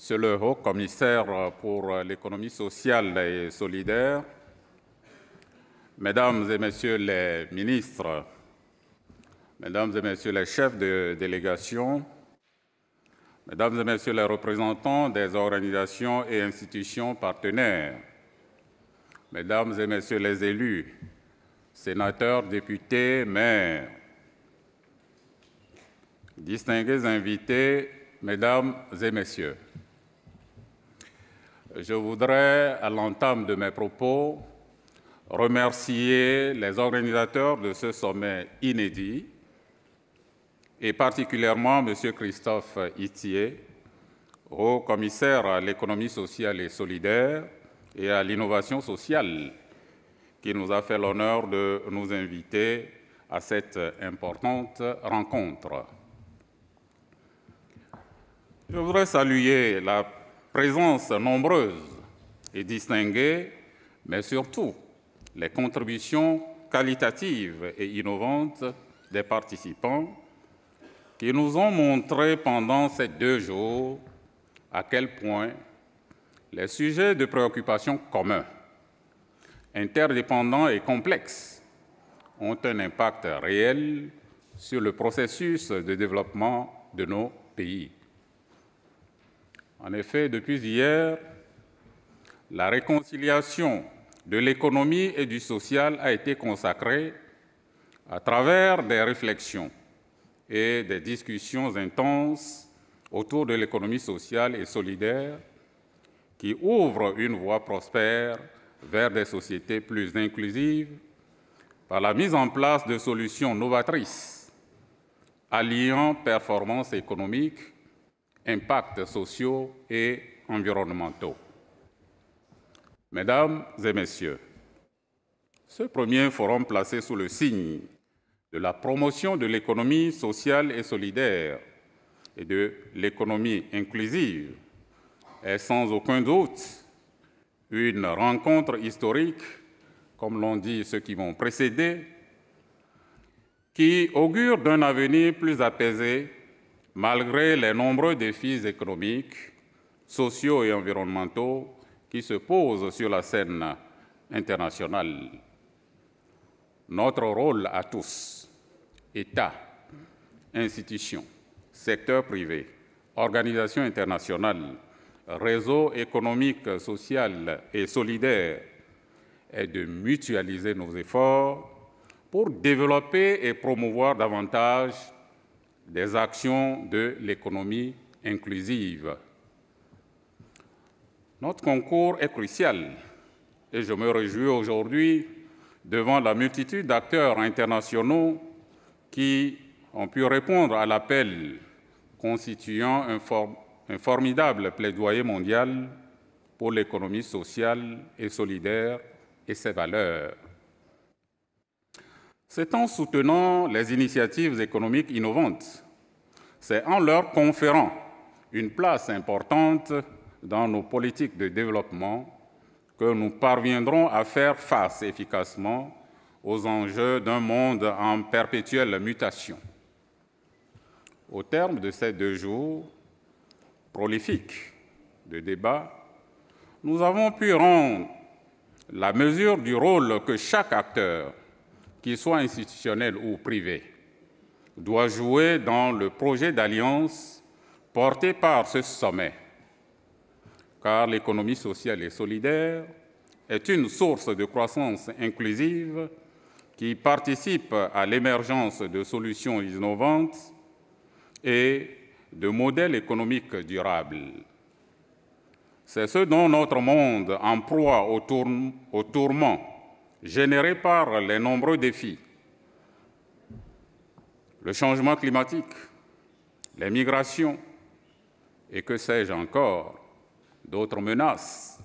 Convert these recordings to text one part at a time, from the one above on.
Monsieur le Haut-Commissaire pour l'économie sociale et solidaire, Mesdames et Messieurs les ministres, Mesdames et Messieurs les chefs de délégation, Mesdames et Messieurs les représentants des organisations et institutions partenaires, Mesdames et Messieurs les élus, sénateurs, députés, maires, distingués invités, Mesdames et Messieurs, je voudrais, à l'entame de mes propos, remercier les organisateurs de ce sommet inédit et particulièrement M. Christophe Ithier, Haut-Commissaire à l'économie sociale et solidaire et à l'innovation sociale, qui nous a fait l'honneur de nous inviter à cette importante rencontre. Je voudrais saluer la présence nombreuse et distinguée, mais surtout les contributions qualitatives et innovantes des participants qui nous ont montré pendant ces 2 jours à quel point les sujets de préoccupation communs, interdépendants et complexes ont un impact réel sur le processus de développement de nos pays. En effet, depuis hier, la réconciliation de l'économie et du social a été consacrée à travers des réflexions et des discussions intenses autour de l'économie sociale et solidaire qui ouvrent une voie prospère vers des sociétés plus inclusives par la mise en place de solutions novatrices, alliant performance économique, impacts sociaux et environnementaux. Mesdames et Messieurs, ce premier forum placé sous le signe de la promotion de l'économie sociale et solidaire et de l'économie inclusive est sans aucun doute une rencontre historique, comme l'ont dit ceux qui m'ont précédé, qui augure d'un avenir plus apaisé malgré les nombreux défis économiques, sociaux et environnementaux qui se posent sur la scène internationale. Notre rôle à tous, États, institutions, secteur privé, organisations internationales, réseaux économiques, social et solidaires, est de mutualiser nos efforts pour développer et promouvoir davantage des actions de l'économie inclusive. Notre concours est crucial et je me réjouis aujourd'hui devant la multitude d'acteurs internationaux qui ont pu répondre à l'appel constituant un formidable plaidoyer mondial pour l'économie sociale et solidaire et ses valeurs. C'est en soutenant les initiatives économiques innovantes, c'est en leur conférant une place importante dans nos politiques de développement que nous parviendrons à faire face efficacement aux enjeux d'un monde en perpétuelle mutation. Au terme de ces 2 jours prolifiques de débats, nous avons pu rendre la mesure du rôle que chaque acteur, qu'il soit institutionnel ou privé, doit jouer dans le projet d'alliance porté par ce sommet, car l'économie sociale et solidaire est une source de croissance inclusive qui participe à l'émergence de solutions innovantes et de modèles économiques durables. C'est ce dont notre monde, en proie au tourment généré par les nombreux défis, le changement climatique, les migrations et que sais-je encore, d'autres menaces.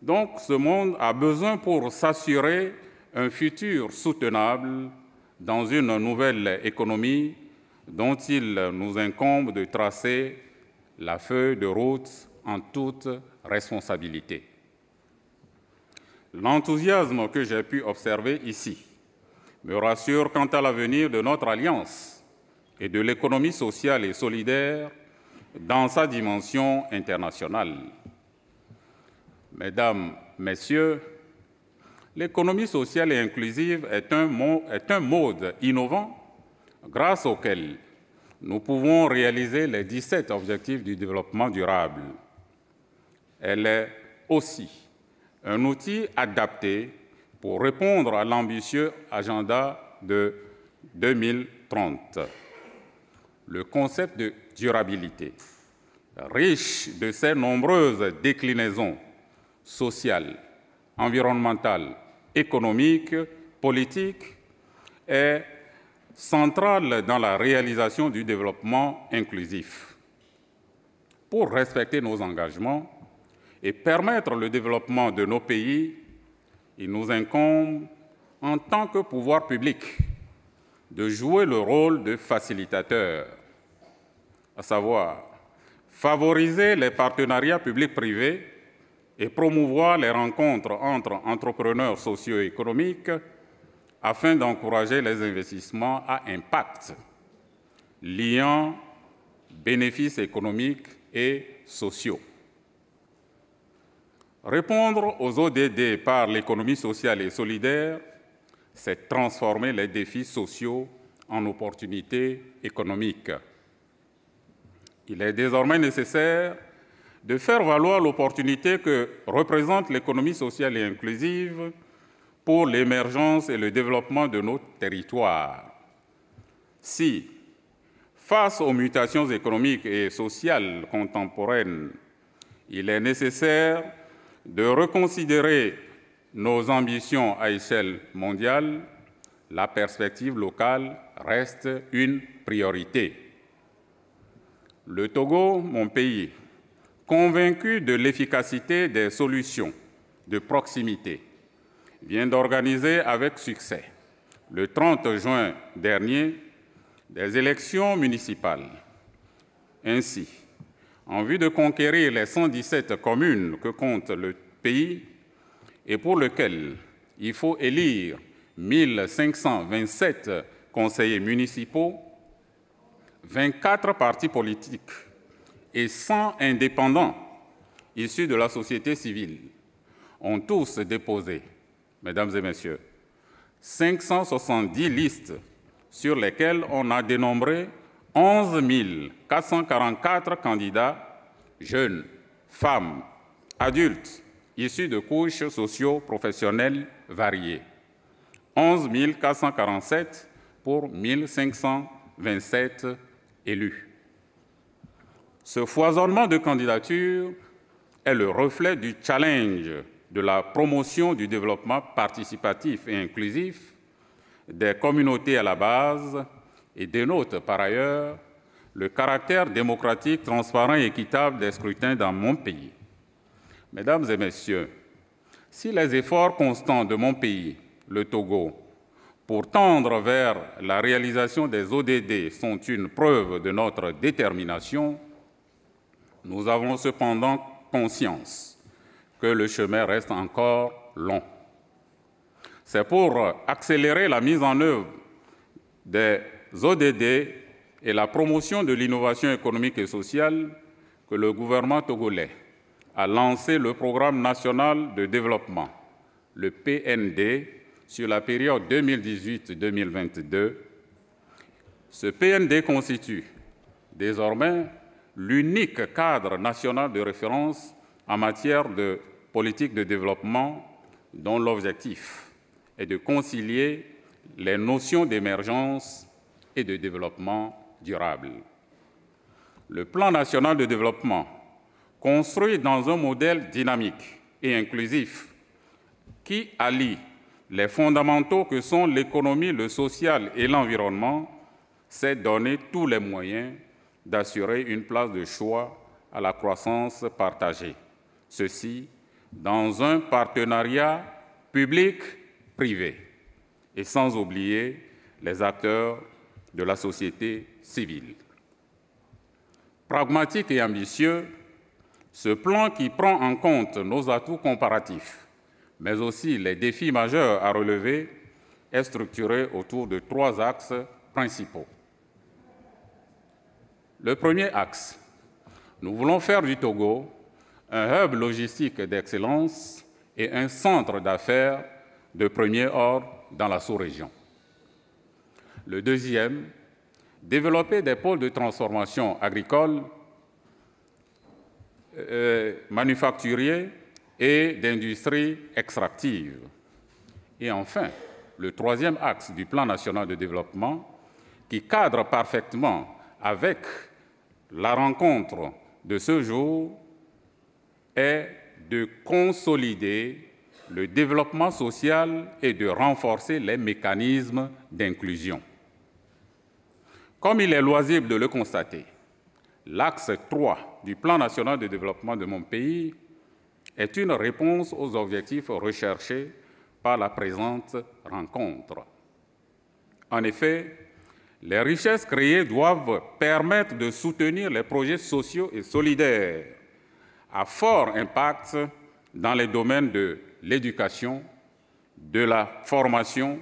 Donc ce monde a besoin pour s'assurer un futur soutenable dans une nouvelle économie dont il nous incombe de tracer la feuille de route en toute responsabilité. L'enthousiasme que j'ai pu observer ici me rassure quant à l'avenir de notre alliance et de l'économie sociale et solidaire dans sa dimension internationale. Mesdames, Messieurs, l'économie sociale et inclusive est un mode innovant grâce auquel nous pouvons réaliser les 17 objectifs du développement durable. Elle est aussi un outil adapté pour répondre à l'ambitieux agenda de 2030. Le concept de durabilité, riche de ses nombreuses déclinaisons sociales, environnementales, économiques, politiques, est central dans la réalisation du développement inclusif. Pour respecter nos engagements et permettre le développement de nos pays, il nous incombe, en tant que pouvoir public, de jouer le rôle de facilitateur, à savoir favoriser les partenariats publics-privés et promouvoir les rencontres entre entrepreneurs socio-économiques afin d'encourager les investissements à impact, liant bénéfices économiques et sociaux. Répondre aux ODD par l'économie sociale et solidaire, c'est transformer les défis sociaux en opportunités économiques. Il est désormais nécessaire de faire valoir l'opportunité que représente l'économie sociale et inclusive pour l'émergence et le développement de nos territoires. Si, face aux mutations économiques et sociales contemporaines, il est nécessaire de reconsidérer nos ambitions à échelle mondiale, la perspective locale reste une priorité. Le Togo, mon pays, convaincu de l'efficacité des solutions de proximité, vient d'organiser avec succès, le 30 juin dernier, des élections municipales. Ainsi, en vue de conquérir les 117 communes que compte le pays et pour lesquelles il faut élire 1527 conseillers municipaux, 24 partis politiques et 100 indépendants issus de la société civile ont tous déposé, Mesdames et Messieurs, 570 listes sur lesquelles on a dénombré 11 444 candidats, jeunes, femmes, adultes, issus de couches socio-professionnelles variées. 11 447 pour 1527 élus. Ce foisonnement de candidatures est le reflet du challenge de la promotion du développement participatif et inclusif des communautés à la base et dénote par ailleurs le caractère démocratique, transparent et équitable des scrutins dans mon pays. Mesdames et Messieurs, si les efforts constants de mon pays, le Togo, pour tendre vers la réalisation des ODD sont une preuve de notre détermination, nous avons cependant conscience que le chemin reste encore long. C'est pour accélérer la mise en œuvre des ODD et la promotion de l'innovation économique et sociale que le gouvernement togolais a lancé le Programme national de développement, le PND, sur la période 2018-2022. Ce PND constitue désormais l'unique cadre national de référence en matière de politique de développement dont l'objectif est de concilier les notions d'émergence et de développement durable. Le plan national de développement, construit dans un modèle dynamique et inclusif qui allie les fondamentaux que sont l'économie, le social et l'environnement, s'est donné tous les moyens d'assurer une place de choix à la croissance partagée. Ceci dans un partenariat public-privé et sans oublier les acteurs de la société civile. Pragmatique et ambitieux, ce plan qui prend en compte nos atouts comparatifs, mais aussi les défis majeurs à relever, est structuré autour de 3 axes principaux. Le premier axe nous voulons faire du Togo un hub logistique d'excellence et un centre d'affaires de premier ordre dans la sous-région. Le deuxième, développer des pôles de transformation agricole, manufacturiers et d'industrie extractive. Et enfin, le troisième axe du plan national de développement, qui cadre parfaitement avec la rencontre de ce jour, est de consolider le développement social et de renforcer les mécanismes d'inclusion. Comme il est loisible de le constater, l'axe 3 du plan national de développement de mon pays est une réponse aux objectifs recherchés par la présente rencontre. En effet, les richesses créées doivent permettre de soutenir les projets sociaux et solidaires à fort impact dans les domaines de l'éducation, de la formation,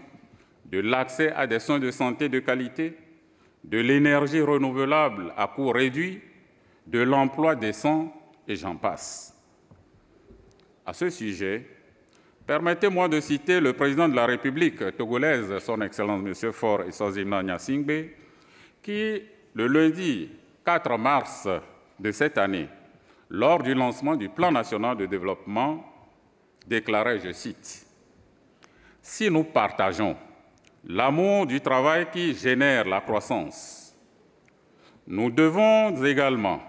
de l'accès à des soins de santé de qualité, de l'énergie renouvelable à coût réduit, de l'emploi décent, et j'en passe. À ce sujet, permettez-moi de citer le président de la République togolaise, son Excellence M. Faure Eswazimana Gnassingbé, qui, le lundi 4 mars de cette année, lors du lancement du plan national de développement, déclarait, je cite, « Si nous partageons l'amour du travail qui génère la croissance, nous devons également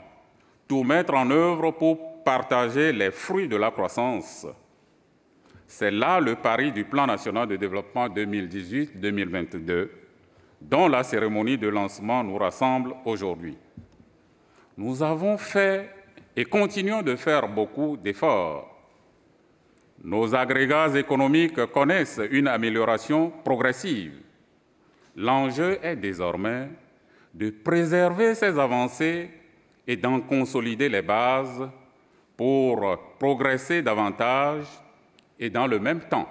tout mettre en œuvre pour partager les fruits de la croissance. C'est là le pari du plan national de développement 2018-2022, dont la cérémonie de lancement nous rassemble aujourd'hui. Nous avons fait et continuons de faire beaucoup d'efforts. Nos agrégats économiques connaissent une amélioration progressive. L'enjeu est désormais de préserver ces avancées et d'en consolider les bases pour progresser davantage et dans le même temps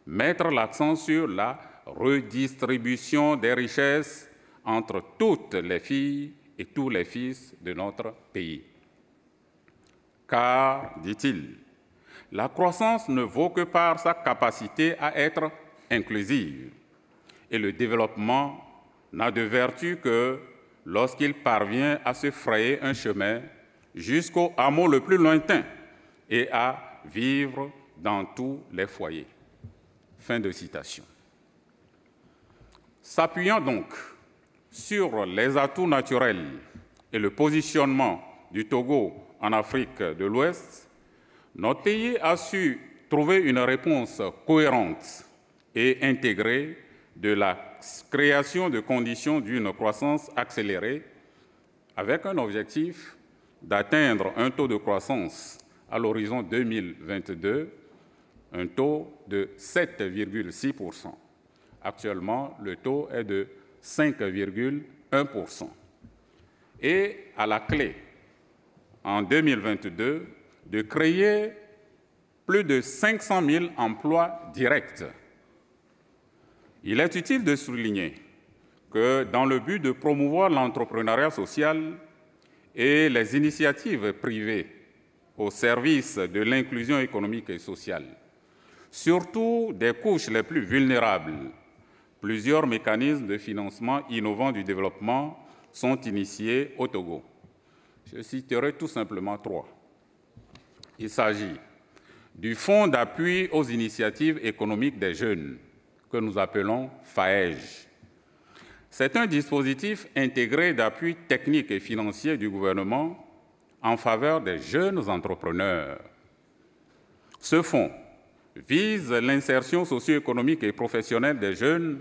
mettre l'accent sur la redistribution des richesses entre toutes les filles et tous les fils de notre pays. Car, dit-il, la croissance ne vaut que par sa capacité à être inclusive, et le développement n'a de vertu que lorsqu'il parvient à se frayer un chemin jusqu'au hameau le plus lointain et à vivre dans tous les foyers. » Fin de citation. S'appuyant donc sur les atouts naturels et le positionnement du Togo en Afrique de l'Ouest, notre pays a su trouver une réponse cohérente et intégrée de la création de conditions d'une croissance accélérée avec un objectif d'atteindre un taux de croissance à l'horizon 2022, un taux de 7,6%. Actuellement, le taux est de 5,1%. Et à la clé, en 2022, de créer plus de 500 000 emplois directs. Il est utile de souligner que dans le but de promouvoir l'entrepreneuriat social et les initiatives privées au service de l'inclusion économique et sociale, surtout des couches les plus vulnérables, plusieurs mécanismes de financement innovants du développement sont initiés au Togo. Je citerai tout simplement 3. Il s'agit du Fonds d'appui aux initiatives économiques des jeunes, que nous appelons FAEJ. C'est un dispositif intégré d'appui technique et financier du gouvernement en faveur des jeunes entrepreneurs. Ce fonds vise l'insertion socio-économique et professionnelle des jeunes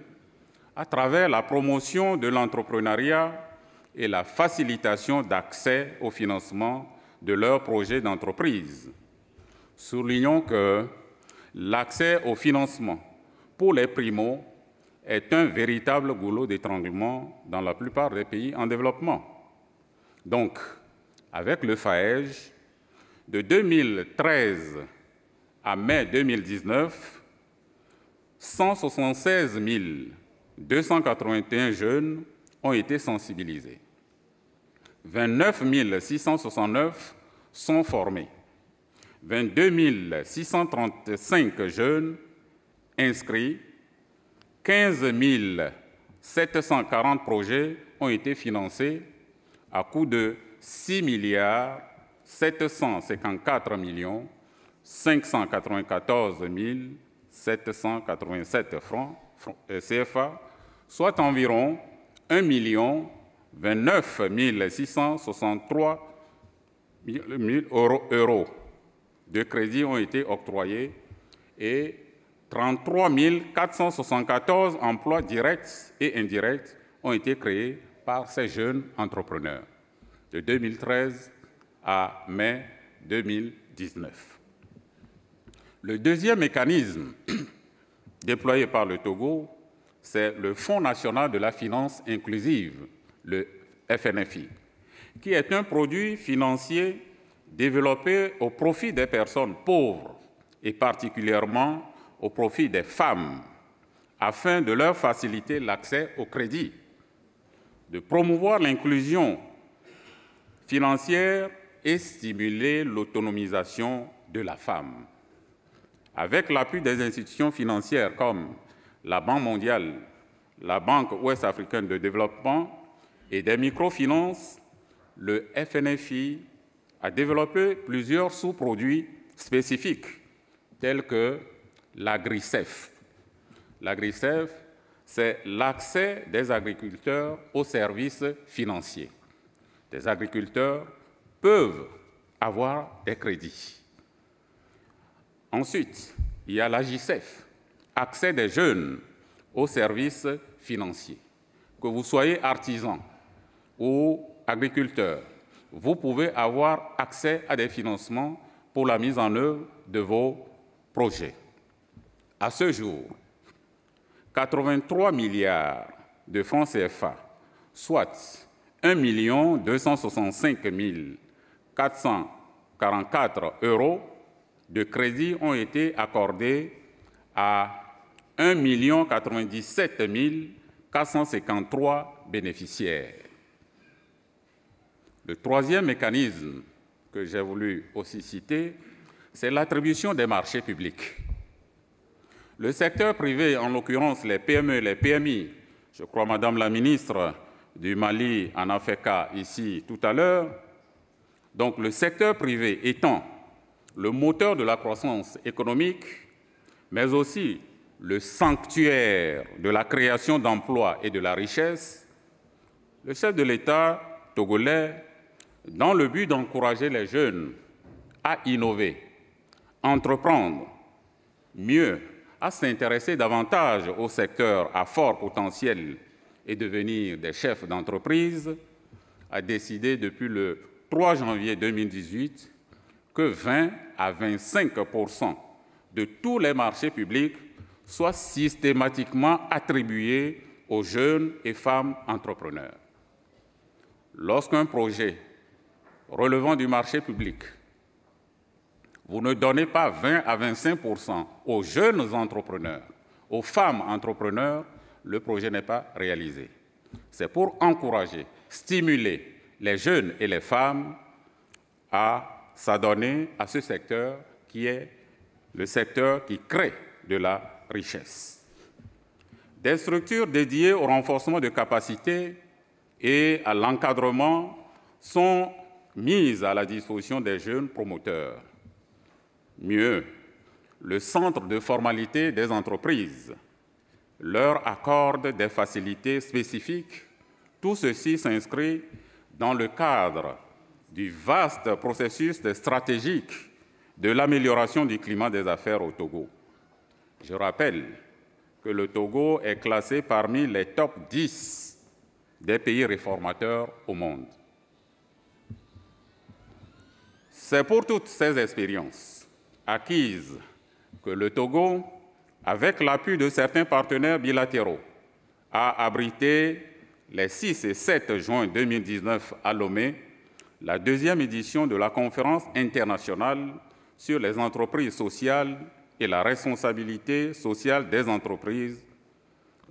à travers la promotion de l'entrepreneuriat et la facilitation d'accès au financement de leurs projets d'entreprise. Soulignons que l'accès au financement pour les primos est un véritable goulot d'étranglement dans la plupart des pays en développement. Donc, avec le FAEJ, de 2013 à mai 2019, 176 281 jeunes ont été sensibilisés. 29 669 sont formés. 22 635 jeunes inscrits, 15 740 projets ont été financés à coût de 6 754 594 787 francs CFA, soit environ 1 29 663 euros de crédits ont été octroyés et 33 474 emplois directs et indirects ont été créés par ces jeunes entrepreneurs de 2013 à mai 2019. Le deuxième mécanisme déployé par le Togo, c'est le Fonds national de la finance inclusive, le FNFI, qui est un produit financier développé au profit des personnes pauvres et particulièrement au profit des femmes, afin de leur faciliter l'accès au crédit, de promouvoir l'inclusion financière et stimuler l'autonomisation de la femme. Avec l'appui des institutions financières comme la Banque mondiale, la Banque ouest-africaine de développement et des microfinances, le FNFI a développé plusieurs sous-produits spécifiques, tels que l'AgriCEF. L'AgriCEF, c'est l'accès des agriculteurs aux services financiers. Les agriculteurs peuvent avoir des crédits. Ensuite, il y a l'AGICEF, accès des jeunes aux services financiers. Que vous soyez artisan ou agriculteur, vous pouvez avoir accès à des financements pour la mise en œuvre de vos projets. À ce jour, 83 milliards de francs CFA, soit 1 265 444 euros de crédits ont été accordés à 1 097 453 bénéficiaires. Le troisième mécanisme que j'ai voulu aussi citer, c'est l'attribution des marchés publics. Le secteur privé, en l'occurrence les PME et les PMI, je crois Madame la ministre du Mali en a fait cas ici tout à l'heure, donc le secteur privé étant le moteur de la croissance économique, mais aussi le sanctuaire de la création d'emplois et de la richesse, le chef de l'État togolais, dans le but d'encourager les jeunes à innover, entreprendre, mieux, à s'intéresser davantage au secteur à fort potentiel et devenir des chefs d'entreprise, a décidé depuis le 3 janvier 2018 que 20 à 25% de tous les marchés publics soient systématiquement attribués aux jeunes et femmes entrepreneurs. Lorsqu'un projet relevant du marché public, vous ne donnez pas 20 à 25% aux jeunes entrepreneurs, aux femmes entrepreneurs, le projet n'est pas réalisé. C'est pour encourager, stimuler les jeunes et les femmes à s'adonner à ce secteur qui est le secteur qui crée de la richesse. Des structures dédiées au renforcement de capacités et à l'encadrement sont mises à la disposition des jeunes promoteurs. Mieux, le centre de formalité des entreprises leur accorde des facilités spécifiques. Tout ceci s'inscrit dans le cadre du vaste processus stratégique de l'amélioration du climat des affaires au Togo. Je rappelle que le Togo est classé parmi les top 10 des pays réformateurs au monde. C'est pour toutes ces expériences acquises que le Togo, avec l'appui de certains partenaires bilatéraux, a abrité les 6 et 7 juin 2019 à Lomé la deuxième édition de la conférence internationale sur les entreprises sociales et la responsabilité sociale des entreprises,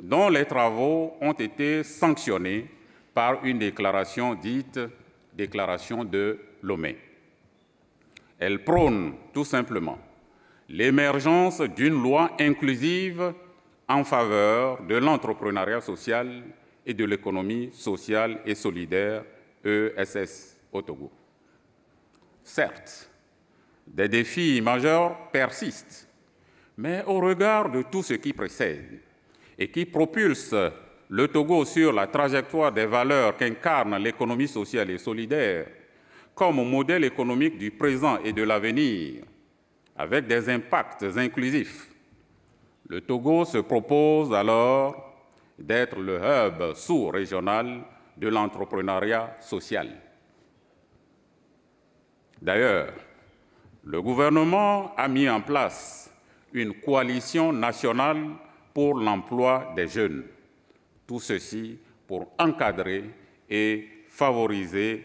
dont les travaux ont été sanctionnés par une déclaration dite déclaration de Lomé. Elle prône tout simplement l'émergence d'une loi inclusive en faveur de l'entrepreneuriat social et de l'économie sociale et solidaire ESS au Togo. Certes, des défis majeurs persistent, mais au regard de tout ce qui précède et qui propulse le Togo sur la trajectoire des valeurs qu'incarne l'économie sociale et solidaire comme modèle économique du présent et de l'avenir, avec des impacts inclusifs, le Togo se propose alors d'être le hub sous-régional de l'entrepreneuriat social. D'ailleurs, le gouvernement a mis en place une coalition nationale pour l'emploi des jeunes. Tout ceci pour encadrer et favoriser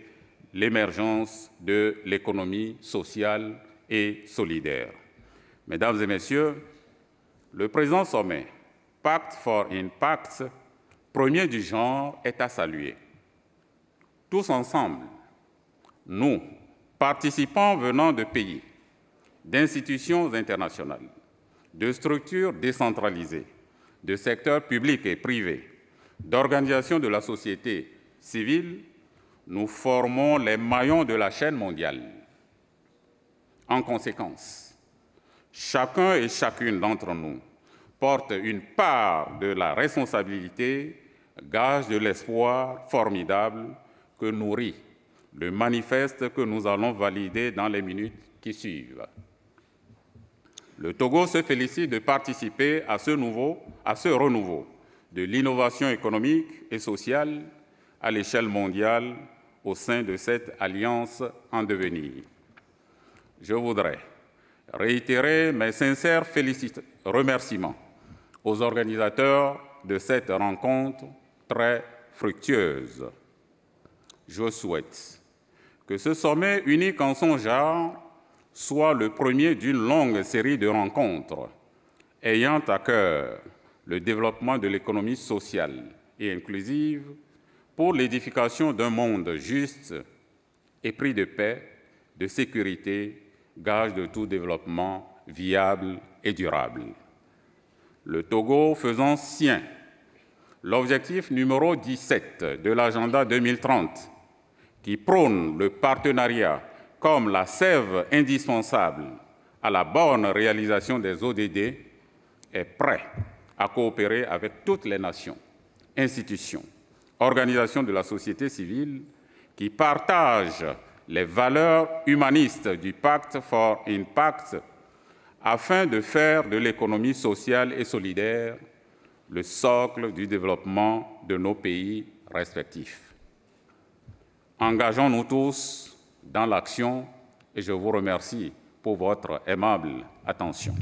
l'émergence de l'économie sociale et solidaire. Mesdames et Messieurs, le présent sommet, Pact for Impact, premier du genre, est à saluer. Tous ensemble, nous, participants venant de pays, d'institutions internationales, de structures décentralisées, de secteurs publics et privés, d'organisations de la société civile, nous formons les maillons de la chaîne mondiale. En conséquence, chacun et chacune d'entre nous porte une part de la responsabilité, gage de l'espoir formidable que nourrit le manifeste que nous allons valider dans les minutes qui suivent. Le Togo se félicite de participer à ce renouveau de l'innovation économique et sociale à l'échelle mondiale au sein de cette alliance en devenir. Je voudrais réitérer mes sincères remerciements aux organisateurs de cette rencontre très fructueuse. Je souhaite que ce sommet unique en son genre soit le premier d'une longue série de rencontres ayant à cœur le développement de l'économie sociale et inclusive pour l'édification d'un monde juste, épris de paix, de sécurité, gage de tout développement viable et durable. Le Togo faisant sien l'objectif numéro 17 de l'agenda 2030, qui prône le partenariat comme la sève indispensable à la bonne réalisation des ODD, est prêt à coopérer avec toutes les nations, institutions, organisations de la société civile qui partagent les valeurs humanistes du Pact for Impact afin de faire de l'économie sociale et solidaire le socle du développement de nos pays respectifs. Engageons-nous tous dans l'action et je vous remercie pour votre aimable attention.